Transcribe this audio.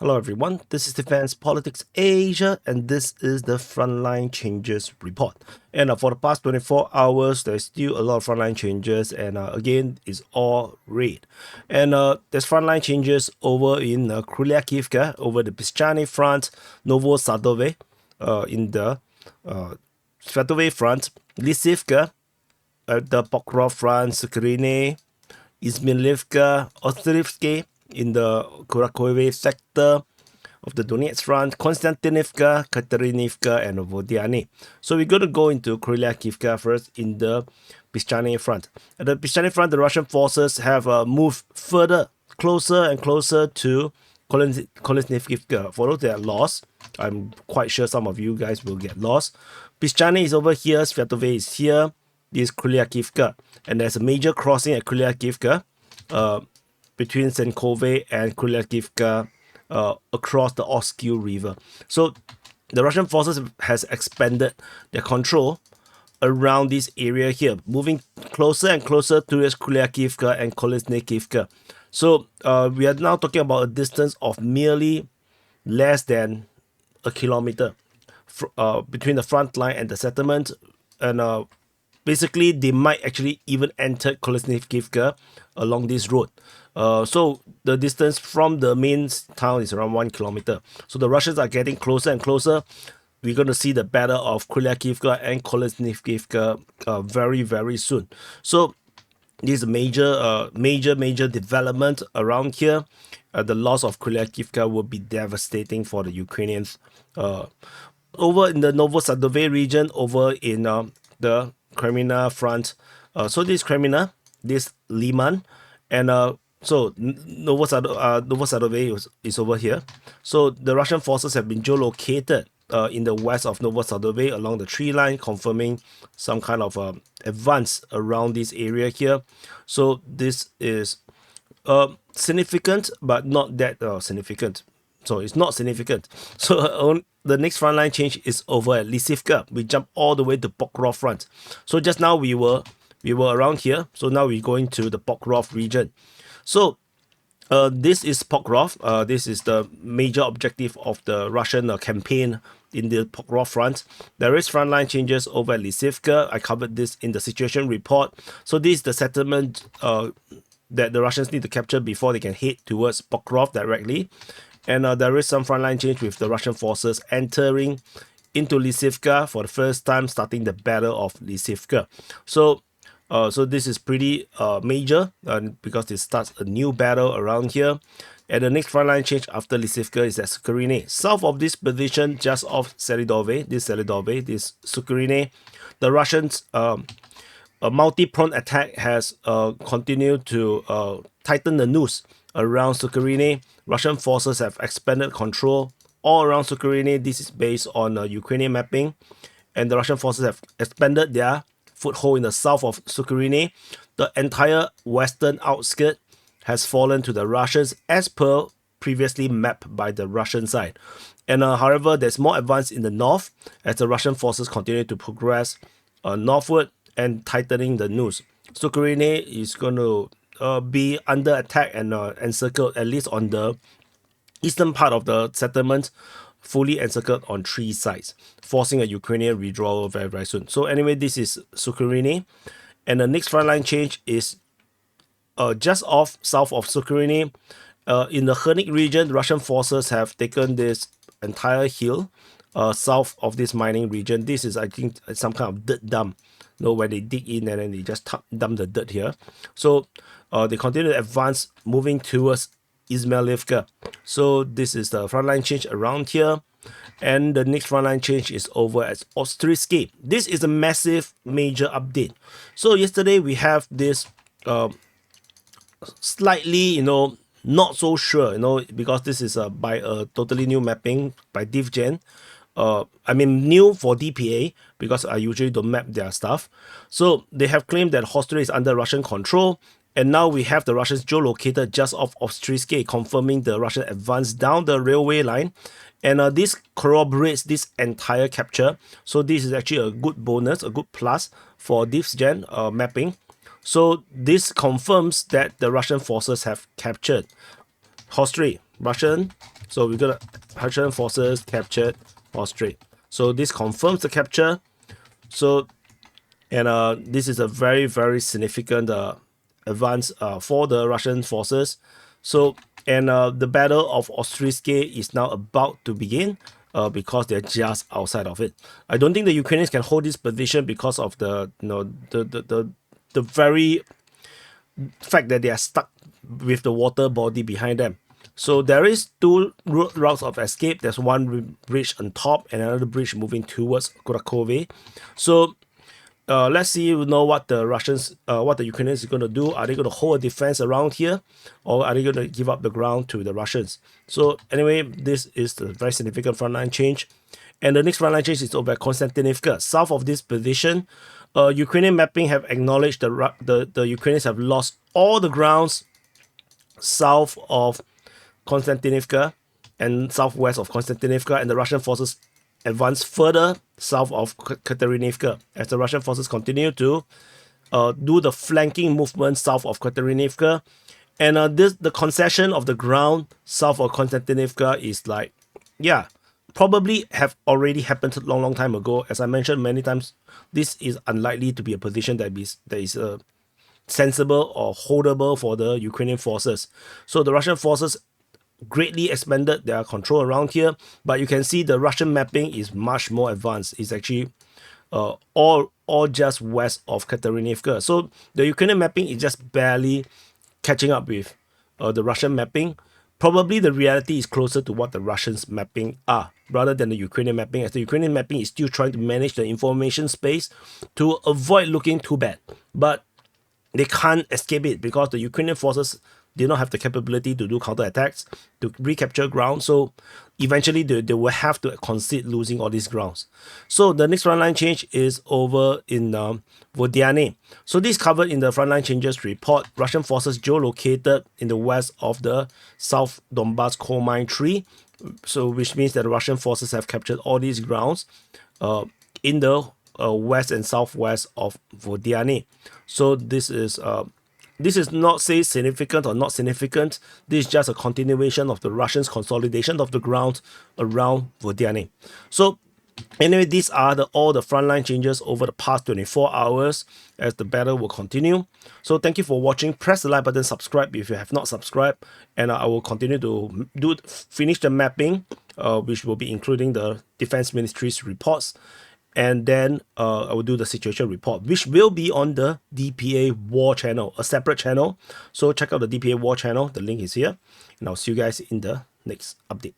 Hello everyone, this is Defense Politics Asia and this is the Frontline Changes Report. And for the past 24 hours, there's still a lot of frontline changes and again, it's all red. And there's frontline changes over in Kryakivka, over the Pischany front, Novosadove in the Svetove front, Lysivka at the Pokrovsk front, Sukrine, Izmilivka, Ostrivske, in the Kurakoye sector of the Donetsk front, Kostyantynivka, Katerynivka, and Vodyane. So we're going to go into Kryakivka first in the Pischany front. At the Pischany front, the Russian forces have moved further, closer and closer to Kolesnivka. For those that are lost, I'm quite sure some of you guys will get lost. Pischany is over here, Svetove is here, this is Kryakivka. And there's a major crossing at Kryakivka, between Senkove and Kryakivka across the Ostrivske river. So the Russian forces has expanded their control around this area here, moving closer and closer towards Kryakivka and Kolesnikivka. So we are now talking about a distance of merely less than a kilometer between the front line and the settlement. And basically, they might actually even enter Kolesnikivka along this road. So the distance from the main town is around 1 kilometer. So the Russians are getting closer and closer. We're going to see the battle of Kryakivka and Kolesnikivka very, very soon. So this is a major development around here. The loss of Kryakivka will be devastating for the Ukrainians. Over in the Novosadove region, over in the Crimea front. So this Crimea, this Liman, and so Novosadove is over here. So the Russian forces have been geolocated in the west of Novosadove along the tree line, confirming some kind of advance around this area here. So this is significant, but not that significant. So it's not significant. So the next frontline change is over at Lysivka. We jump all the way to Pokrovsk front. So just now we were around here. So now we're going to the Pokrovsk region. So this is Pokrovsk. This is the major objective of the Russian campaign in the Pokrovsk front. There is frontline changes over at Lysivka. I covered this in the situation report. So this is the settlement that the Russians need to capture before they can head towards Pokrovsk directly. And there is some frontline change with the Russian forces entering into Lysivka for the first time, starting the battle of Lysivka. So this is pretty major because it starts a new battle around here. And the next frontline change after Lysivka is at Sukrine. South of this position, just off Selydove, this Sukrine, the Russians, a multi-pronged attack has continued to tighten the noose around Sukrine. Russian forces have expanded control all around Sukrine. This is based on Ukrainian mapping. And the Russian forces have expanded their foothold in the south of Sukrine. The entire western outskirt has fallen to the Russians as per previously mapped by the Russian side. And however, there's more advance in the north as the Russian forces continue to progress northward and tightening the noose. Sukrine is going to be under attack and encircled, at least on the eastern part of the settlement, fully encircled on 3 sides, forcing a Ukrainian withdrawal very, very soon. So anyway, this is Sukrine. And the next frontline change is just off south of Sukrine. In the Hirnyk region, Russian forces have taken this entire hill south of this mining region. This is, I think, some kind of dirt dump. Where they dig in and then they just dump the dirt here. So they continue to advance, moving towards Izmilivka. So this is the frontline change around here. And the next frontline change is over at Ostrivske. This is a massive, major update. So yesterday we have this slightly, not so sure, because this is by a totally new mapping by DivGen. New for DPA because I usually don't map their stuff. So they have claimed that Ostrivske is under Russian control, and now we have the Russians geolocated just off Ostrivske, confirming the Russian advance down the railway line. And this corroborates this entire capture. So this is actually a good bonus, a good plus for DivGen mapping. So this confirms that the Russian forces have captured Ostrivske. Russian So we got Russian forces captured Ostrivske. So this confirms the capture. So, and this is a very, very significant advance for the Russian forces. So, and the battle of Ostrivske is now about to begin because they're just outside of it. I don't think the Ukrainians can hold this position because of the the very fact that they are stuck with the water body behind them. So there is two routes of escape. There's one bridge on top and another bridge moving towards Krakove. So let's see, what the Russians, what the Ukrainians are going to do. Are they going to hold a defense around here, or are they going to give up the ground to the Russians? So anyway, this is a very significant frontline change. And the next frontline change is over at Kostyantynivka. South of this position, Ukrainian mapping have acknowledged the Ukrainians have lost all the grounds south of Kostyantynivka and southwest of Kostyantynivka, and the Russian forces advance further south of Katerynivka as the Russian forces continue to do the flanking movement south of Katerynivka. And the concession of the ground south of Kostyantynivka is like, yeah, probably have already happened a long time ago. As I mentioned many times, this is unlikely to be a position that is sensible or holdable for the Ukrainian forces. So the Russian forces greatly expanded their control around here, but you can see the Russian mapping is much more advanced. It's actually all just west of Katerynivka. So the Ukrainian mapping is just barely catching up with the Russian mapping. Probably the reality is closer to what the Russians mapping are rather than the Ukrainian mapping, as the Ukrainian mapping is still trying to manage the information space to avoid looking too bad. But they can't escape it because the Ukrainian forces did not have the capability to do counterattacks, to recapture ground. So eventually they will have to concede losing all these grounds. So the next frontline change is over in Vodyane. So this covered in the frontline changes report. Russian forces geolocated in the west of the South Donbass coal mine 3. So which means that the Russian forces have captured all these grounds in the west and southwest of Vodyane. So this is not say significant or not significant. This is just a continuation of the Russians' consolidation of the ground around Vodyane. So anyway, these are all the frontline changes over the past 24 hours as the battle will continue. So thank you for watching. Press the like button, subscribe if you have not subscribed, and I will continue to finish the mapping, which will be including the Defense Ministry's reports. And then I will do the situation report, which will be on the DPA War channel, a separate channel. So check out the DPA War channel. The link is here. And I'll see you guys in the next update.